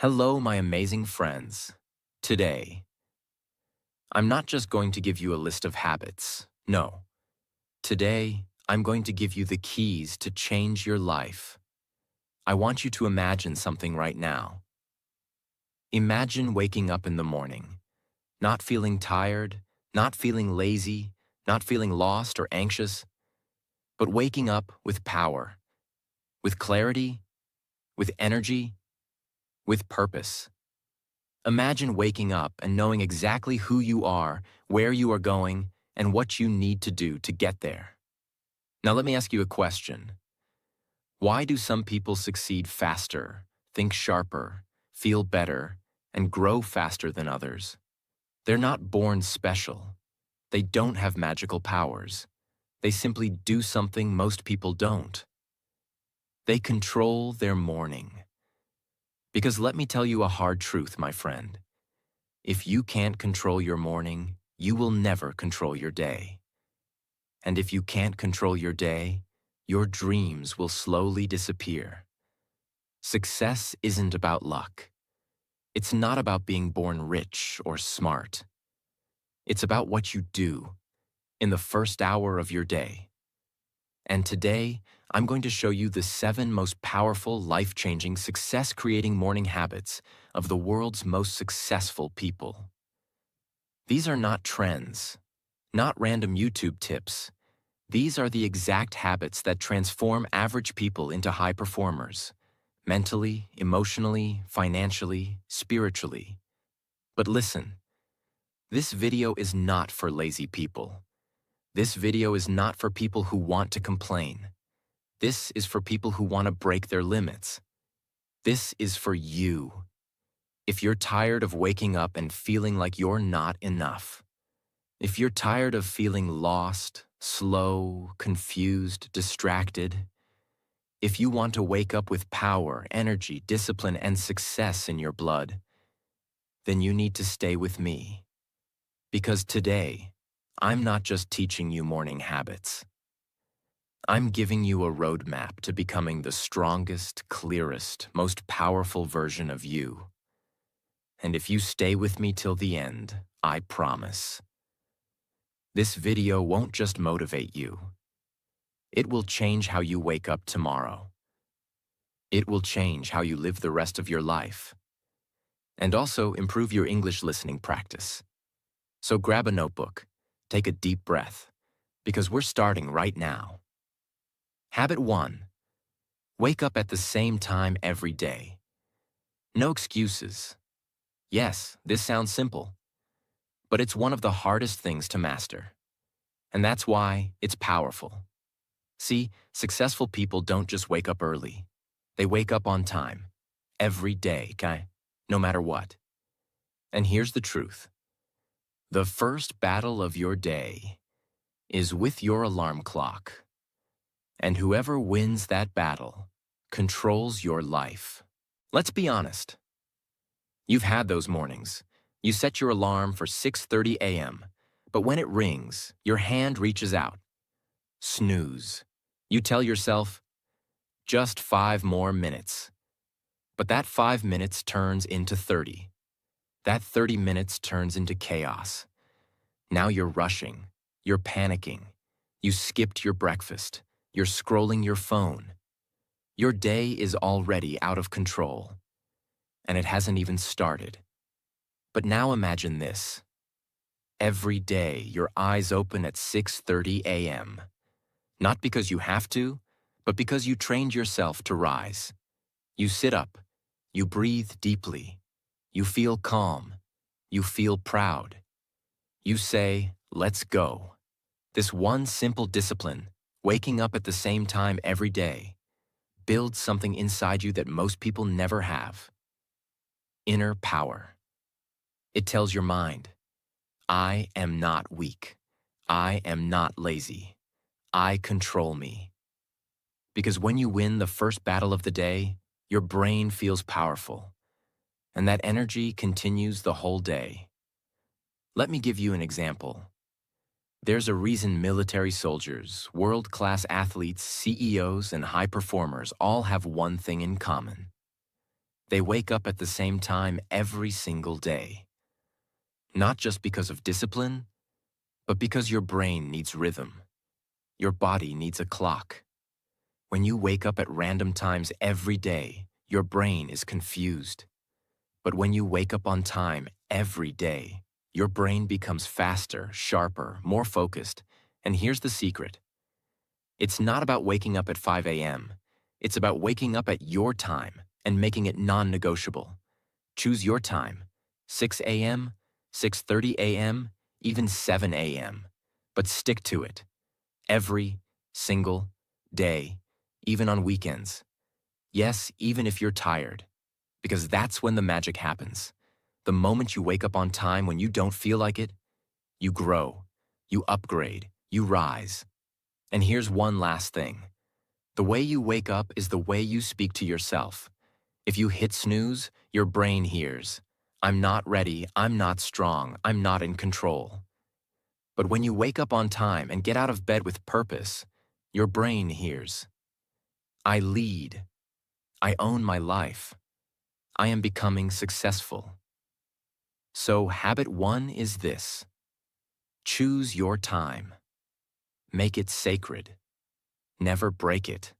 Hello, my amazing friends. Today, I'm not just going to give you a list of habits. No. Today, I'm going to give you the keys to change your life. I want you to imagine something right now. Imagine waking up in the morning, not feeling tired, not feeling lazy, not feeling lost or anxious, but waking up with power, with clarity, with energy, with purpose. Imagine waking up and knowing exactly who you are, where you are going, and what you need to do to get there. Now let me ask you a question. Why do some people succeed faster, think sharper, feel better, and grow faster than others? They're not born special. They don't have magical powers. They simply do something most people don't. They control their morning. Because let me tell you a hard truth, my friend. If you can't control your morning, you will never control your day. And if you can't control your day, your dreams will slowly disappear. Success isn't about luck. It's not about being born rich or smart. It's about what you do in the first hour of your day. And today, I'm going to show you the 7 most powerful, life-changing, success-creating morning habits of the world's most successful people. These are not trends, not random YouTube tips. These are the exact habits that transform average people into high performers, mentally, emotionally, financially, spiritually. But listen, this video is not for lazy people. This video is not for people who want to complain. This is for people who want to break their limits. This is for you. If you're tired of waking up and feeling like you're not enough, if you're tired of feeling lost, slow, confused, distracted, if you want to wake up with power, energy, discipline, and success in your blood, then you need to stay with me. Because today, I'm not just teaching you morning habits. I'm giving you a roadmap to becoming the strongest, clearest, most powerful version of you. And if you stay with me till the end, I promise, this video won't just motivate you. It will change how you wake up tomorrow. It will change how you live the rest of your life. And also improve your English listening practice. So grab a notebook, take a deep breath, because we're starting right now. Habit 1. Wake up at the same time every day. No excuses. Yes, this sounds simple, but it's one of the hardest things to master. And that's why it's powerful. See, successful people don't just wake up early. They wake up on time. Every day, okay? No matter what. And here's the truth. The first battle of your day is with your alarm clock. And whoever wins that battle controls your life. Let's be honest. You've had those mornings. You set your alarm for 6:30 a.m., but when it rings, your hand reaches out. Snooze. You tell yourself, just 5 more minutes. But that 5 minutes turns into 30. That 30 minutes turns into chaos. Now you're rushing. You're panicking. You skipped your breakfast. You're scrolling your phone. Your day is already out of control. And it hasn't even started. But now imagine this. Every day, your eyes open at 6:30 a.m. Not because you have to, but because you trained yourself to rise. You sit up. You breathe deeply. You feel calm. You feel proud. You say, let's go. This one simple discipline, waking up at the same time every day, builds something inside you that most people never have. Inner power. It tells your mind, I am not weak. I am not lazy. I control me. Because when you win the first battle of the day, your brain feels powerful, and that energy continues the whole day. Let me give you an example. There's a reason military soldiers, world-class athletes, CEOs, and high performers all have one thing in common. They wake up at the same time every single day. Not just because of discipline, but because your brain needs rhythm. Your body needs a clock. When you wake up at random times every day, your brain is confused. But when you wake up on time every day, your brain becomes faster, sharper, more focused. And here's the secret. It's not about waking up at 5 a.m. It's about waking up at your time and making it non-negotiable. Choose your time, 6 a.m., 6:30 a.m., even 7 a.m. But stick to it. Every single day, even on weekends. Yes, even if you're tired. Because that's when the magic happens. The moment you wake up on time when you don't feel like it, you grow, you upgrade, you rise. And here's one last thing. The way you wake up is the way you speak to yourself. If you hit snooze, your brain hears, I'm not ready, I'm not strong, I'm not in control. But when you wake up on time and get out of bed with purpose, your brain hears, I lead, I own my life, I am becoming successful. So habit 1 is this. Choose your time. Make it sacred. Never break it.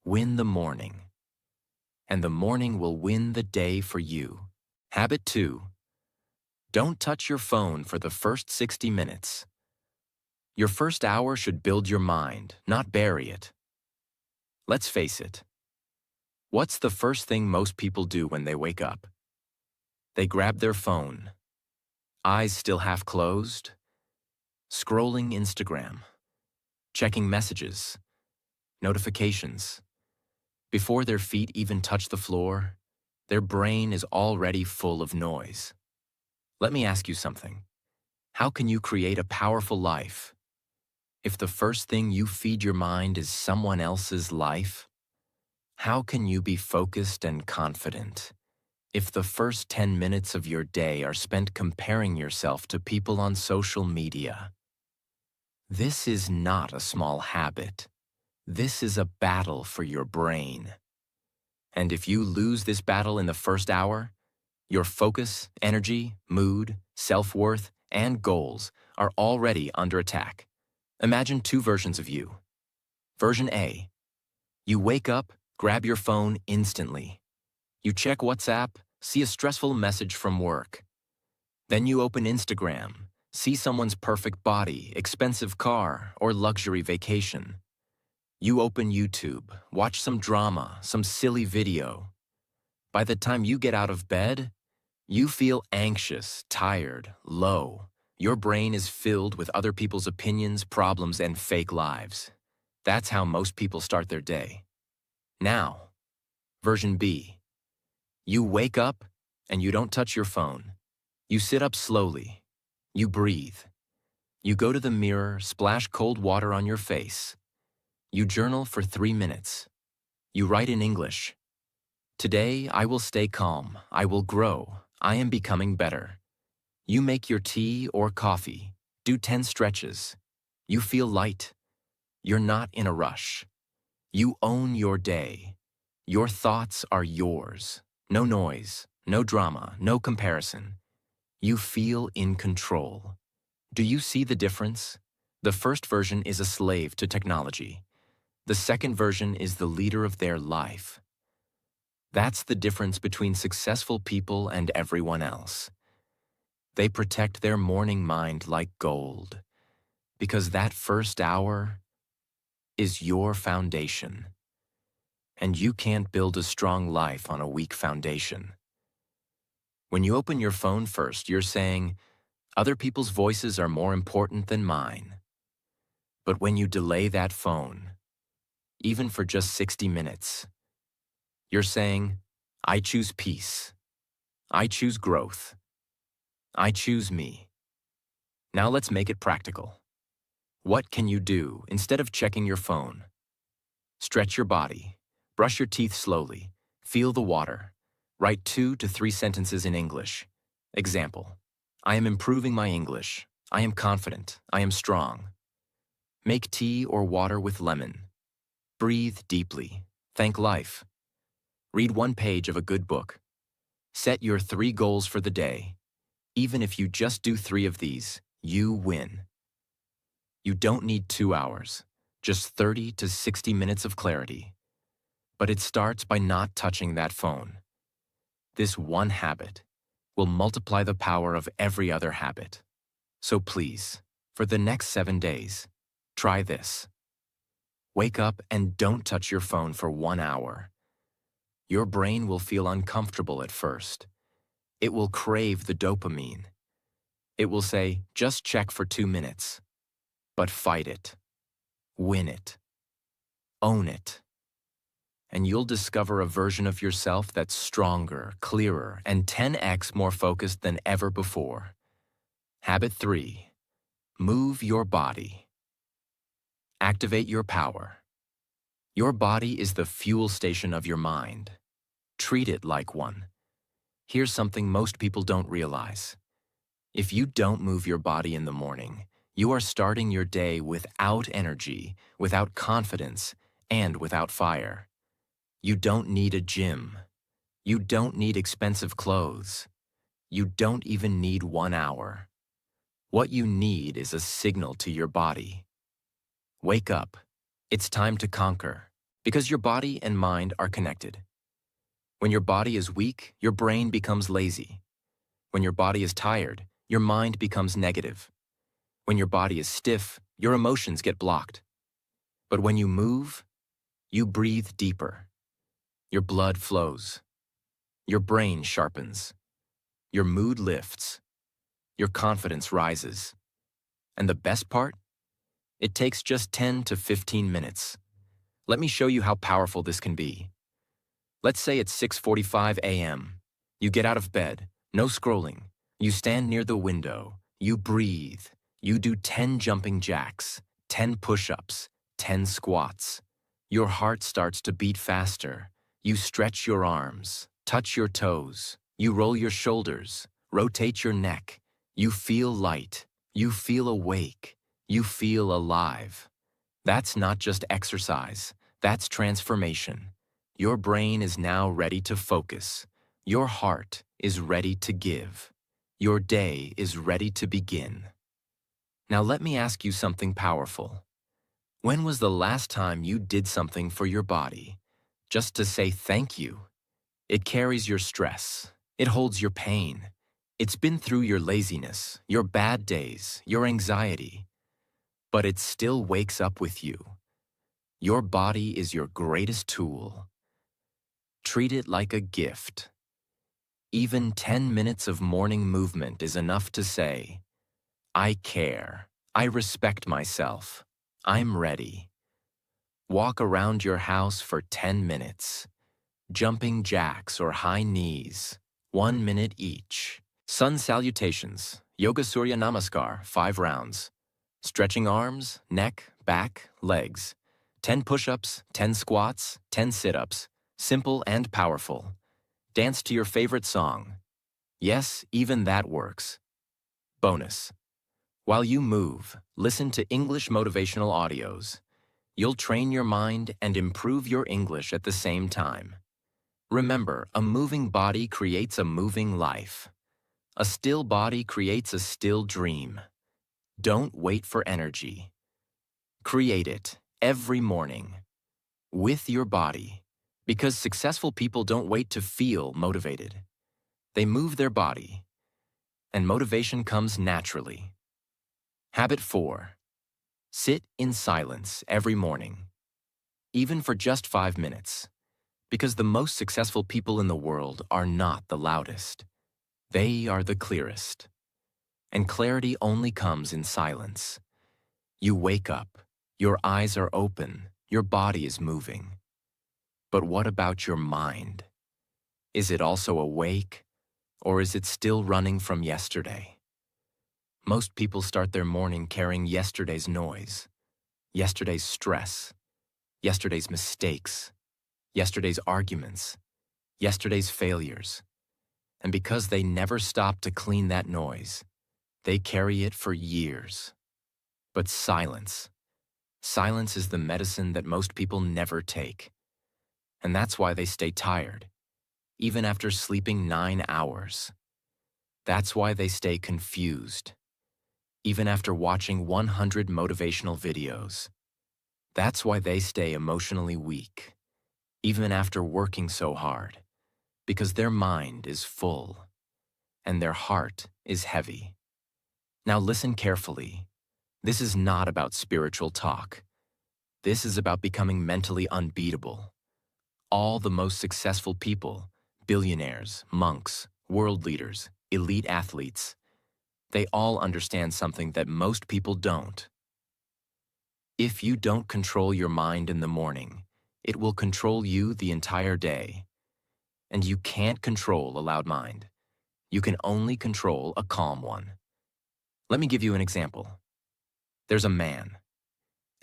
Win the morning. And the morning will win the day for you. Habit 2. Don't touch your phone for the first 60 minutes. Your first hour should build your mind, not bury it. Let's face it. What's the first thing most people do when they wake up? They grab their phone, eyes still half closed, scrolling Instagram, checking messages, notifications. Before their feet even touch the floor, their brain is already full of noise. Let me ask you something. How can you create a powerful life if the first thing you feed your mind is someone else's life? How can you be focused and confident if the first 10 minutes of your day are spent comparing yourself to people on social media? This is not a small habit. This is a battle for your brain. And if you lose this battle in the first hour, your focus, energy, mood, self-worth, and goals are already under attack. Imagine 2 versions of you. Version A. You wake up, grab your phone instantly. You check WhatsApp, see a stressful message from work. Then you open Instagram, see someone's perfect body, expensive car, or luxury vacation. You open YouTube, watch some drama, some silly video. By the time you get out of bed, you feel anxious, tired, low. Your brain is filled with other people's opinions, problems, and fake lives. That's how most people start their day. Now, version B. You wake up and you don't touch your phone. You sit up slowly. You breathe. You go to the mirror, splash cold water on your face. You journal for 3 minutes. You write in English. Today, I will stay calm. I will grow. I am becoming better. You make your tea or coffee. Do 10 stretches. You feel light. You're not in a rush. You own your day. Your thoughts are yours. No noise, no drama, no comparison. You feel in control. Do you see the difference? The first version is a slave to technology. The second version is the leader of their life. That's the difference between successful people and everyone else. They protect their morning mind like gold, because that first hour is your foundation. And you can't build a strong life on a weak foundation. When you open your phone first, you're saying, other people's voices are more important than mine. But when you delay that phone, even for just 60 minutes, you're saying, I choose peace. I choose growth. I choose me. Now let's make it practical. What can you do instead of checking your phone? Stretch your body. Brush your teeth slowly. Feel the water. Write 2 to 3 sentences in English. Example: I am improving my English. I am confident. I am strong. Make tea or water with lemon. Breathe deeply. Thank life. Read one page of a good book. Set your 3 goals for the day. Even if you just do 3 of these, you win. You don't need 2 hours, just 30 to 60 minutes of clarity. But it starts by not touching that phone. This one habit will multiply the power of every other habit. So please, for the next 7 days, try this. Wake up and don't touch your phone for 1 hour. Your brain will feel uncomfortable at first. It will crave the dopamine. It will say, just check for 2 minutes. But fight it. Win it. Own it. And you'll discover a version of yourself that's stronger, clearer, and 10x more focused than ever before. Habit 3. Move your body. Activate your power. Your body is the fuel station of your mind. Treat it like one. Here's something most people don't realize. If you don't move your body in the morning, you are starting your day without energy, without confidence, and without fire. You don't need a gym. You don't need expensive clothes. You don't even need 1 hour. What you need is a signal to your body. Wake up. It's time to conquer, because your body and mind are connected. When your body is weak, your brain becomes lazy. When your body is tired, your mind becomes negative. When your body is stiff, your emotions get blocked. But when you move, you breathe deeper. Your blood flows. Your brain sharpens. Your mood lifts. Your confidence rises. And the best part? It takes just 10 to 15 minutes. Let me show you how powerful this can be. Let's say it's 6:45 a.m. You get out of bed, no scrolling. You stand near the window. You breathe. You do 10 jumping jacks, 10 push-ups, 10 squats. Your heart starts to beat faster. You stretch your arms, touch your toes. You roll your shoulders, rotate your neck. You feel light. You feel awake. You feel alive. That's not just exercise. That's transformation. Your brain is now ready to focus. Your heart is ready to give. Your day is ready to begin. Now let me ask you something powerful. When was the last time you did something for your body just to say thank you? It carries your stress. It holds your pain. It's been through your laziness, your bad days, your anxiety. But it still wakes up with you. Your body is your greatest tool. Treat it like a gift. Even 10 minutes of morning movement is enough to say, I care. I respect myself. I'm ready. Walk around your house for 10 minutes. Jumping jacks or high knees, 1 minute each. Sun salutations, Yoga Surya Namaskar, 5 rounds. Stretching arms, neck, back, legs. 10 push-ups, 10 squats, 10 sit-ups. Simple and powerful. Dance to your favorite song. Yes, even that works. Bonus. While you move, listen to English motivational audios. You'll train your mind and improve your English at the same time. Remember, a moving body creates a moving life. A still body creates a still dream. Don't wait for energy. Create it every morning with your body, because successful people don't wait to feel motivated. They move their body, and motivation comes naturally. Habit 4. Sit in silence every morning, even for just 5 minutes, because the most successful people in the world are not the loudest. They are the clearest. And clarity only comes in silence. You wake up, your eyes are open, your body is moving. But what about your mind? Is it also awake, or is it still running from yesterday? Most people start their morning carrying yesterday's noise, yesterday's stress, yesterday's mistakes, yesterday's arguments, yesterday's failures. And because they never stop to clean that noise, they carry it for years. But silence is the medicine that most people never take. And that's why they stay tired, even after sleeping 9 hours. That's why they stay confused, even after watching 100 motivational videos. That's why they stay emotionally weak, even after working so hard, because their mind is full and their heart is heavy. Now listen carefully. This is not about spiritual talk. This is about becoming mentally unbeatable. All the most successful people, billionaires, monks, world leaders, elite athletes, they all understand something that most people don't. If you don't control your mind in the morning, it will control you the entire day. And you can't control a loud mind. You can only control a calm one. Let me give you an example. There's a man.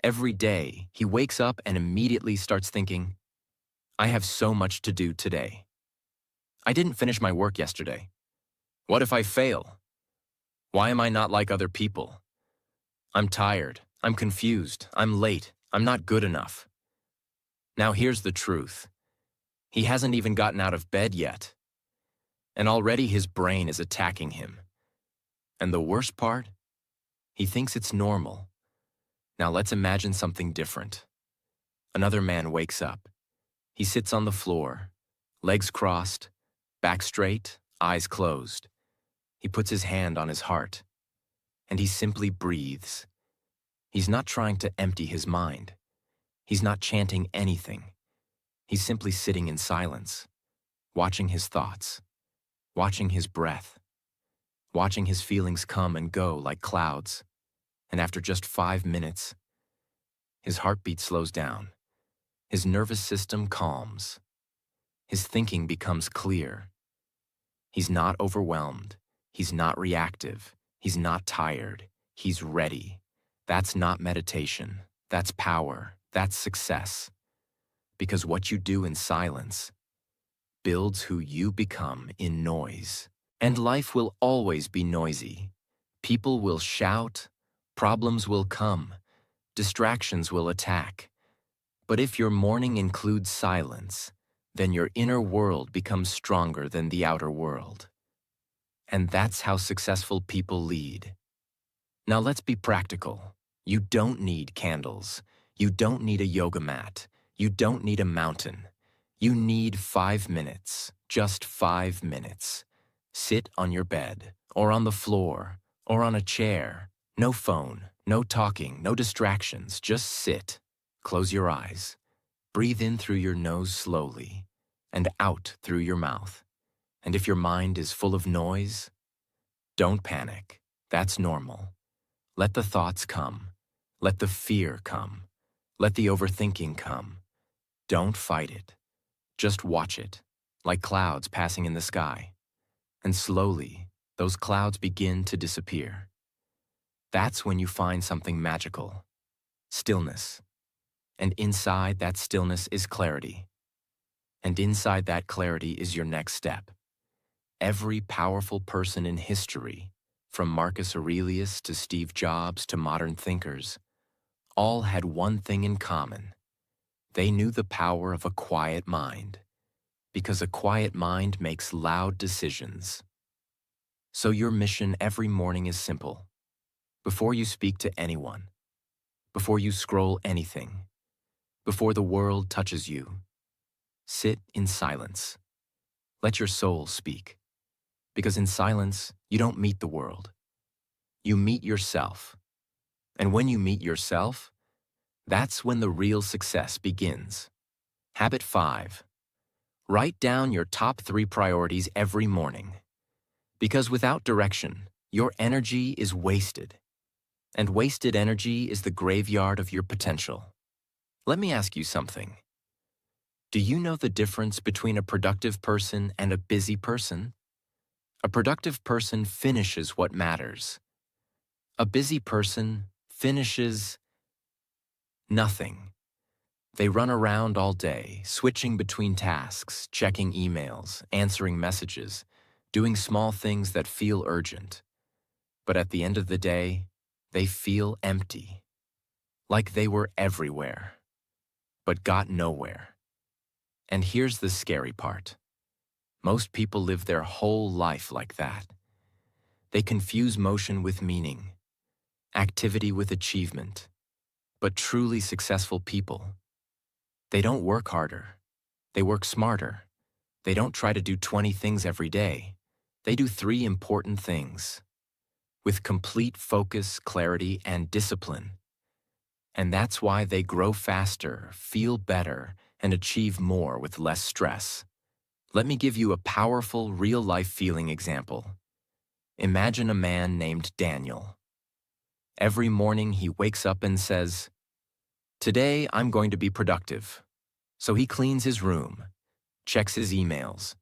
Every day, he wakes up and immediately starts thinking, I have so much to do today. I didn't finish my work yesterday. What if I fail? Why am I not like other people? I'm tired. I'm confused. I'm late. I'm not good enough. Now here's the truth. He hasn't even gotten out of bed yet. And already his brain is attacking him. And the worst part? He thinks it's normal. Now let's imagine something different. Another man wakes up. He sits on the floor, legs crossed, back straight, eyes closed. He puts his hand on his heart, and he simply breathes. He's not trying to empty his mind. He's not chanting anything. He's simply sitting in silence, watching his thoughts, watching his breath, watching his feelings come and go like clouds. And after just 5 minutes, his heartbeat slows down. His nervous system calms. His thinking becomes clear. He's not overwhelmed. He's not reactive. He's not tired. He's ready. That's not meditation. That's power. That's success. Because what you do in silence builds who you become in noise. And life will always be noisy. People will shout. Problems will come. Distractions will attack. But if your morning includes silence, then your inner world becomes stronger than the outer world. And that's how successful people lead. Now let's be practical. You don't need candles. You don't need a yoga mat. You don't need a mountain. You need 5 minutes, just 5 minutes. Sit on your bed, or on the floor, or on a chair. No phone, no talking, no distractions. Just sit. Close your eyes. Breathe in through your nose slowly, and out through your mouth. And if your mind is full of noise, don't panic. That's normal. Let the thoughts come. Let the fear come. Let the overthinking come. Don't fight it. Just watch it, like clouds passing in the sky. And slowly, those clouds begin to disappear. That's when you find something magical. Stillness. And inside that stillness is clarity. And inside that clarity is your next step. Every powerful person in history, from Marcus Aurelius to Steve Jobs to modern thinkers, all had one thing in common. They knew the power of a quiet mind, because a quiet mind makes loud decisions. So your mission every morning is simple. Before you speak to anyone, before you scroll anything, before the world touches you, sit in silence. Let your soul speak. Because in silence, you don't meet the world. You meet yourself. And when you meet yourself, that's when the real success begins. Habit 5. Write down your top 3 priorities every morning. Because without direction, your energy is wasted. And wasted energy is the graveyard of your potential. Let me ask you something. Do you know the difference between a productive person and a busy person? A productive person finishes what matters. A busy person finishes nothing. They run around all day, switching between tasks, checking emails, answering messages, doing small things that feel urgent. But at the end of the day, they feel empty, like they were everywhere, but got nowhere. And here's the scary part. Most people live their whole life like that. They confuse motion with meaning, activity with achievement. But truly successful people, they don't work harder. They work smarter. They don't try to do 20 things every day. They do 3 important things with complete focus, clarity, and discipline. And that's why they grow faster, feel better, and achieve more with less stress. Let me give you a powerful, real-life feeling example. Imagine a man named Daniel. Every morning he wakes up and says, "Today I'm going to be productive." So he cleans his room, checks his emails,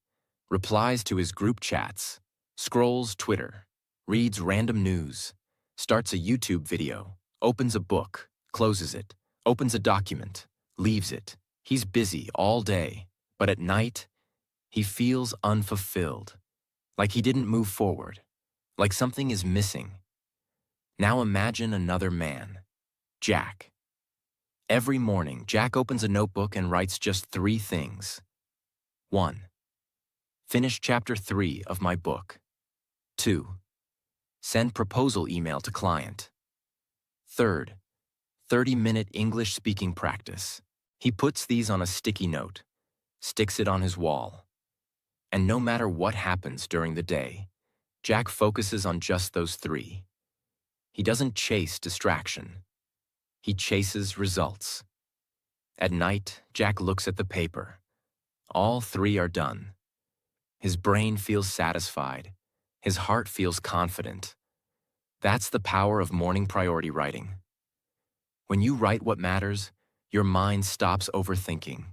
replies to his group chats, scrolls Twitter, reads random news, starts a YouTube video, opens a book, closes it, opens a document, leaves it. He's busy all day, but at night, he feels unfulfilled, like he didn't move forward, like something is missing. Now imagine another man, Jack. Every morning, Jack opens a notebook and writes just 3 things. 1. Finish chapter 3 of my book. 2. Send proposal email to client. 3rd, 30-minute English speaking practice. He puts these on a sticky note, sticks it on his wall. And no matter what happens during the day, Jack focuses on just those 3. He doesn't chase distraction. He chases results. At night, Jack looks at the paper. All 3 are done. His brain feels satisfied. His heart feels confident. That's the power of morning priority writing. When you write what matters, your mind stops overthinking.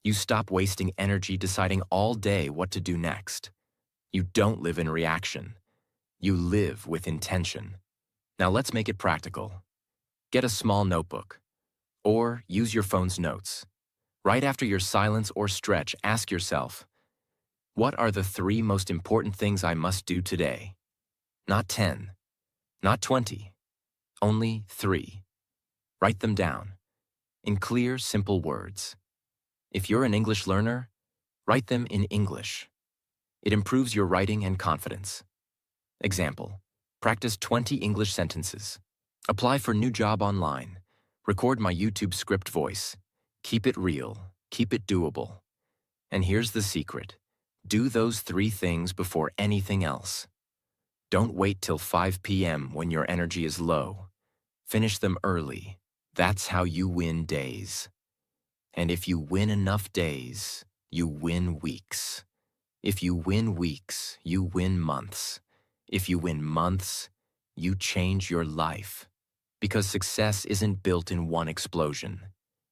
You stop wasting energy deciding all day what to do next. You don't live in reaction. You live with intention. Now let's make it practical. Get a small notebook, or use your phone's notes. Right after your silence or stretch, ask yourself, what are the 3 most important things I must do today? Not 10, not 20, only 3. Write them down, in clear, simple words. If you're an English learner, write them in English. It improves your writing and confidence. Example, practice 20 English sentences. Apply for new job online. Record my YouTube script voice. Keep it real. Keep it doable. And here's the secret. Do those 3 things before anything else. Don't wait till 5 p.m. when your energy is low. Finish them early. That's how you win days. And if you win enough days, you win weeks. If you win weeks, you win months. If you win months, you change your life. Because success isn't built in one explosion.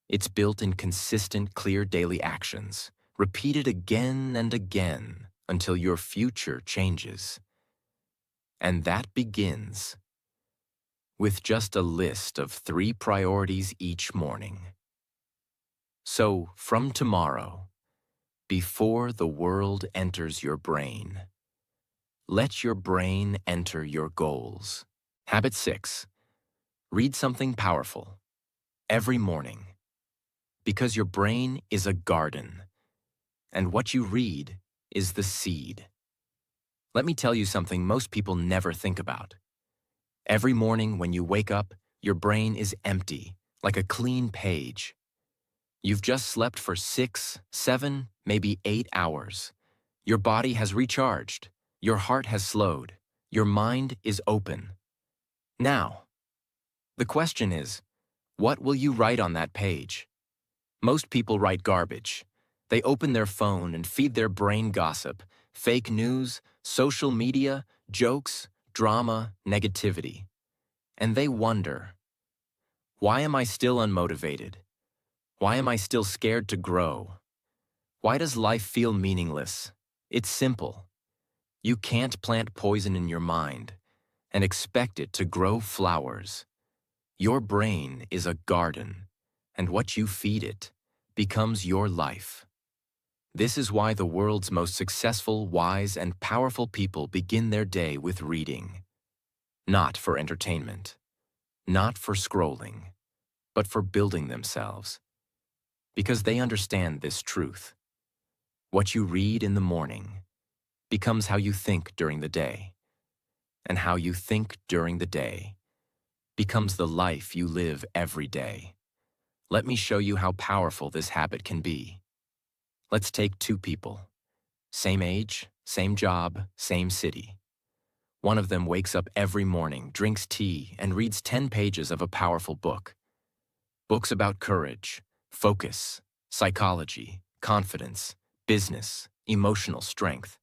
It's built in consistent, clear daily actions, repeated again and again until your future changes. And that begins with just a list of 3 priorities each morning. So, from tomorrow, before the world enters your brain, let your brain enter your goals. Habit 6. Read something powerful every morning. Because your brain is a garden, and what you read is the seed. Let me tell you something most people never think about. Every morning when you wake up, your brain is empty, like a clean page. You've just slept for 6, 7, maybe 8 hours. Your body has recharged. Your heart has slowed. Your mind is open. Now, the question is, what will you write on that page? Most people write garbage. They open their phone and feed their brain gossip, fake news, social media, jokes, drama, negativity. And they wonder, why am I still unmotivated? Why am I still scared to grow? Why does life feel meaningless? It's simple. You can't plant poison in your mind and expect it to grow flowers. Your brain is a garden, and what you feed it becomes your life. This is why the world's most successful, wise, and powerful people begin their day with reading. Not for entertainment, not for scrolling, but for building themselves. because they understand this truth. What you read in the morning becomes how you think during the day, and how you think during the day becomes the life you live every day. Let me show you how powerful this habit can be. Let's take two people. Same age, same job, same city. One of them wakes up every morning, drinks tea, and reads 10 pages of a powerful book. Books about courage, focus, psychology, confidence, business, emotional strength.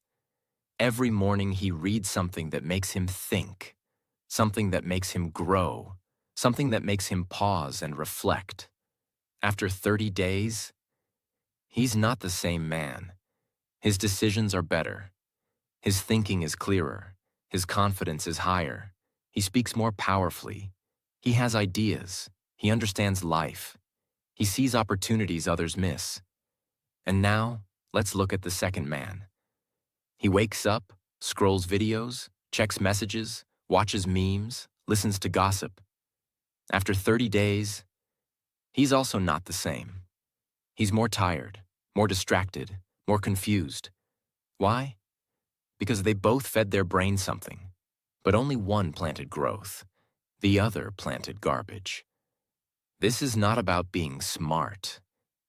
Every morning he reads something that makes him think, something that makes him grow, something that makes him pause and reflect. After 30 days, he's not the same man. His decisions are better. His thinking is clearer. His confidence is higher. He speaks more powerfully. He has ideas. He understands life. He sees opportunities others miss. And now, let's look at the second man. He wakes up, scrolls videos, checks messages, watches memes, listens to gossip. After 30 days, he's also not the same. He's more tired, more distracted, more confused. Why? Because they both fed their brain something, but only one planted growth. The other planted garbage. This is not about being smart.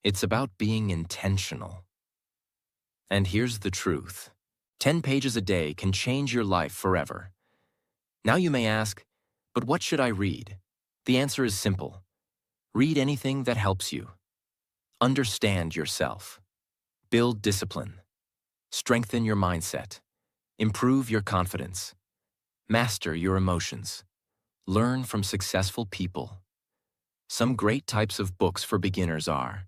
It's about being intentional. And here's the truth. 10 pages a day can change your life forever. Now you may ask, but what should I read? The answer is simple. Read anything that helps you. Understand yourself. Build discipline. Strengthen your mindset. Improve your confidence. Master your emotions. Learn from successful people. Some great types of books for beginners are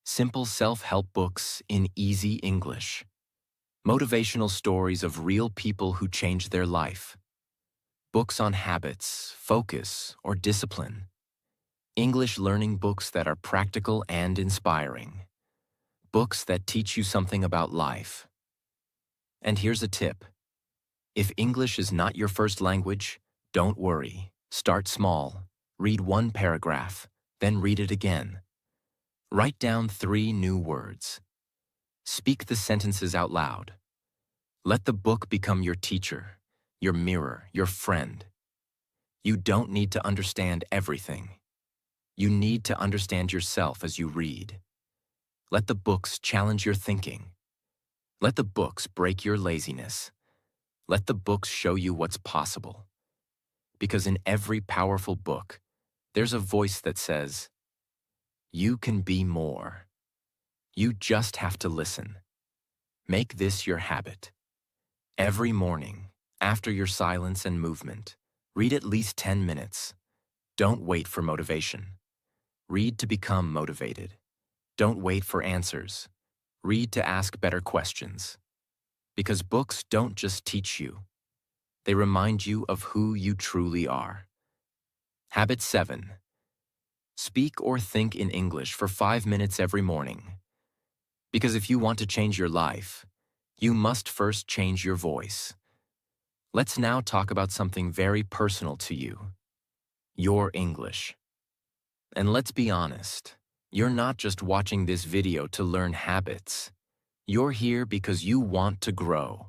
simple self-help books in easy English, motivational stories of real people who changed their life, books on habits, focus, or discipline, English learning books that are practical and inspiring, books that teach you something about life. And here's a tip. If English is not your first language, don't worry. Start small. Read one paragraph, then read it again. Write down 3 new words. Speak the sentences out loud. Let the book become your teacher, your mirror, your friend. You don't need to understand everything. You need to understand yourself as you read. Let the books challenge your thinking. Let the books break your laziness. Let the books show you what's possible. Because in every powerful book, there's a voice that says, you can be more. You just have to listen. Make this your habit. Every morning, after your silence and movement, read at least 10 minutes. Don't wait for motivation. Read to become motivated. Don't wait for answers. Read to ask better questions. Because books don't just teach you. They remind you of who you truly are. Habit 7. Speak or think in English for 5 minutes every morning. Because if you want to change your life, you must first change your voice. Let's now talk about something very personal to you. Your English. And let's be honest, you're not just watching this video to learn habits. You're here because you want to grow.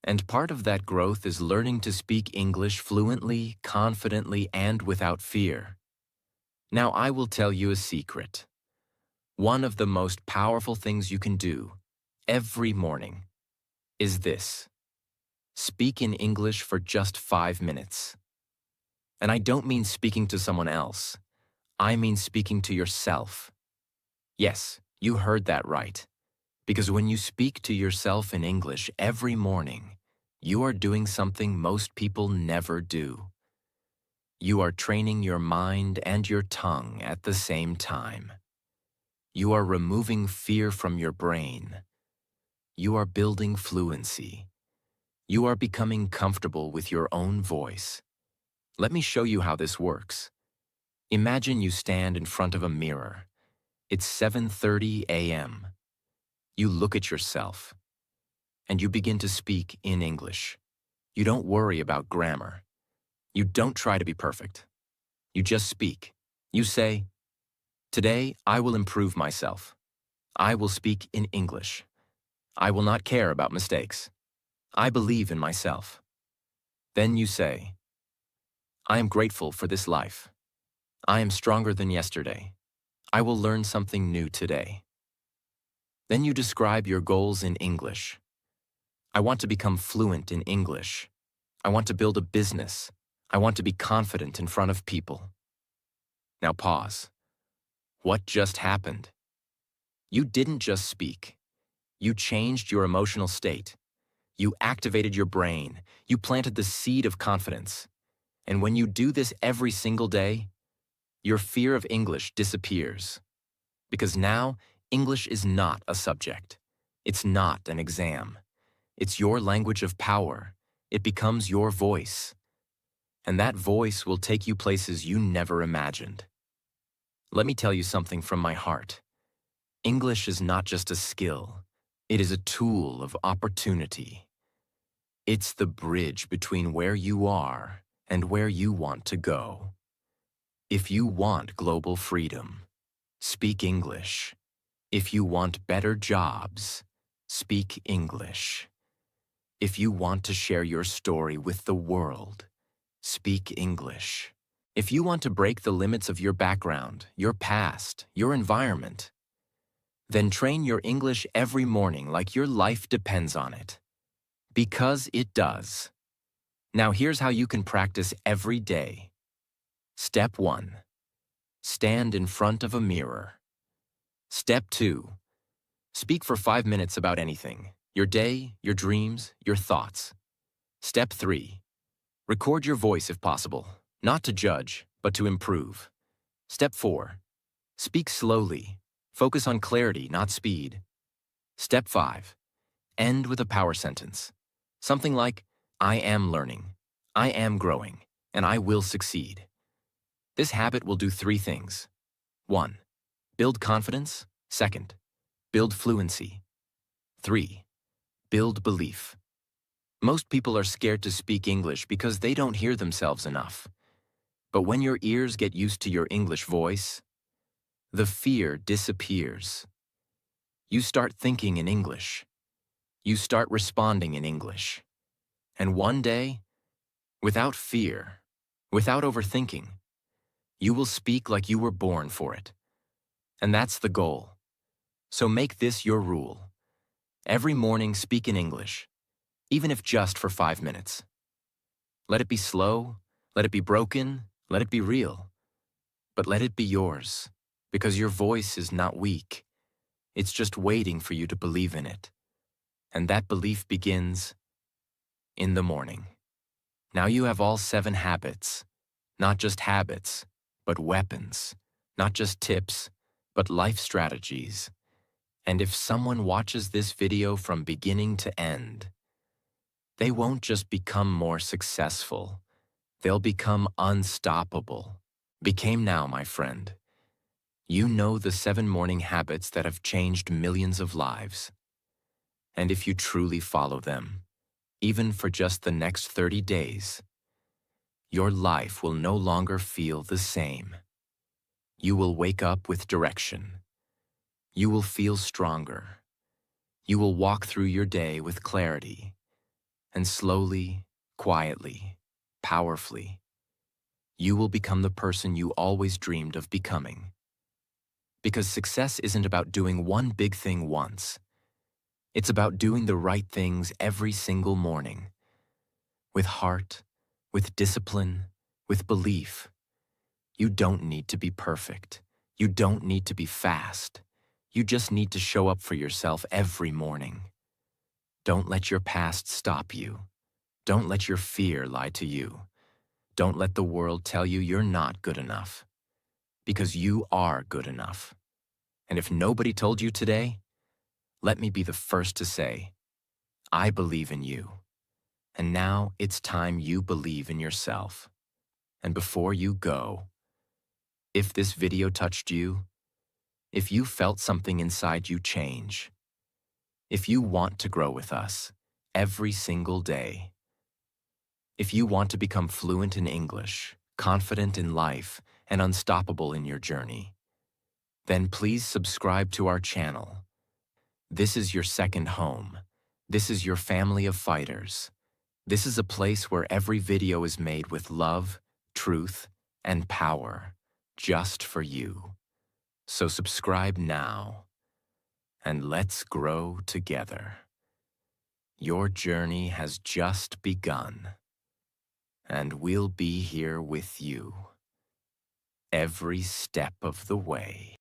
And part of that growth is learning to speak English fluently, confidently, and without fear. Now I will tell you a secret. One of the most powerful things you can do every morning is this. Speak in English for just 5 minutes. And I don't mean speaking to someone else. I mean speaking to yourself. Yes, you heard that right. Because when you speak to yourself in English every morning, you are doing something most people never do. You are training your mind and your tongue at the same time. You are removing fear from your brain. You are building fluency. You are becoming comfortable with your own voice. Let me show you how this works. Imagine you stand in front of a mirror. It's 7:30 a.m. You look at yourself, and you begin to speak in English. You don't worry about grammar. You don't try to be perfect. You just speak. You say, Today, I will improve myself. I will speak in English. I will not care about mistakes. I believe in myself. Then you say, I am grateful for this life. I am stronger than yesterday. I will learn something new today. Then you describe your goals in English. I want to become fluent in English. I want to build a business. I want to be confident in front of people. Now pause. What just happened? You didn't just speak. You changed your emotional state. You activated your brain. You planted the seed of confidence. And when you do this every single day, your fear of English disappears. Because now, English is not a subject. It's not an exam. It's your language of power. It becomes your voice. And that voice will take you places you never imagined. Let me tell you something from my heart. English is not just a skill. It is a tool of opportunity. It's the bridge between where you are and where you want to go. If you want global freedom, speak English. If you want better jobs, speak English. If you want to share your story with the world, speak English. If you want to break the limits of your background, your past, your environment, then train your English every morning like your life depends on it. Because it does. Now here's how you can practice every day. Step 1. Stand in front of a mirror. Step 2. Speak for 5 minutes about anything. Your day, your dreams, your thoughts. Step 3. Record your voice if possible, not to judge, but to improve. Step 4. Speak slowly. Focus on clarity, not speed. Step 5. End with a power sentence. Something like, I am learning, I am growing, and I will succeed. This habit will do 3 things. 1. Build confidence. 2. Build fluency. 3. Build belief. Most people are scared to speak English because they don't hear themselves enough. But when your ears get used to your English voice, the fear disappears. You start thinking in English. You start responding in English. And one day, without fear, without overthinking, you will speak like you were born for it. And that's the goal. So make this your rule. Every morning speak in English, even if just for 5 minutes. Let it be slow, let it be broken, let it be real. But let it be yours, because your voice is not weak. It's just waiting for you to believe in it. And that belief begins in the morning. Now you have all 7 habits. Not just habits, but weapons. Not just tips, but life strategies. And if someone watches this video from beginning to end, they won't just become more successful. They'll become unstoppable. Became now, my friend. You know the 7 morning habits that have changed millions of lives. And if you truly follow them, even for just the next 30 days, your life will no longer feel the same. You will wake up with direction. You will feel stronger. You will walk through your day with clarity. And slowly, quietly, powerfully, you will become the person you always dreamed of becoming. Because success isn't about doing one big thing once. It's about doing the right things every single morning. With heart, with discipline, with belief. You don't need to be perfect. You don't need to be fast. You just need to show up for yourself every morning. Don't let your past stop you. Don't let your fear lie to you. Don't let the world tell you you're not good enough. Because you are good enough. And if nobody told you today, let me be the first to say, I believe in you. And now it's time you believe in yourself. And before you go, if this video touched you, if you felt something inside you change, if you want to grow with us every single day, if you want to become fluent in English, confident in life, and unstoppable in your journey, then please subscribe to our channel. This is your second home. This is your family of fighters. This is a place where every video is made with love, truth, and power, just for you. So subscribe now, and let's grow together. Your journey has just begun, and we'll be here with you every step of the way.